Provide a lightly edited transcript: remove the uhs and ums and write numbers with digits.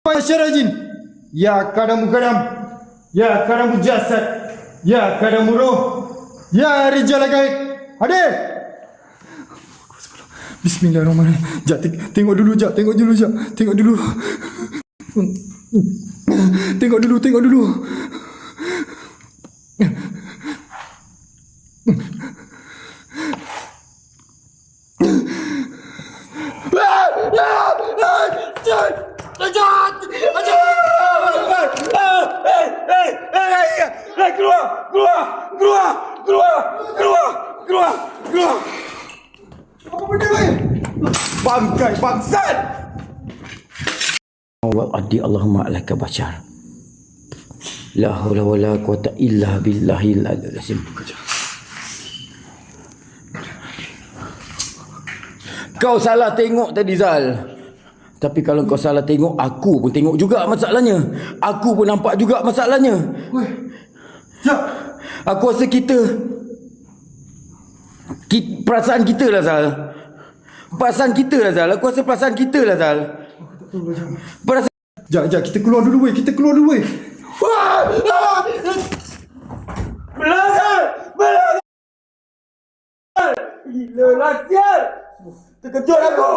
Masyarakat jin. Ya kadamu kadam. Ya kadamu jasad. Ya kadamu roh. Ya rijal gaib. Hadir. Bismillahirrahmanirrahim. Jak, tengok dulu Jak. Tengok dulu Jak. Tengok dulu. Tengok dulu. Tengok dulu. Keluar. Apa benda ni? Bangkai bangsat. Wa adi Allahumma alaka bashar. La haula wala quwata illa billahil aliyyil azim. Kau salah tengok tadi Zal. Tapi kalau kau salah tengok, aku pun tengok juga masalahnya. Aku pun nampak juga masalahnya. Weh. Jak. Aku rasa perasaan kita lah Zal. Perasaan kita lah Zal. Aku rasa perasaan kita lah Zal. Perasaan. Jak, kita keluar dulu weh. Kita keluar dulu weh. Belakang! Gila lah sial. Terkejut aku.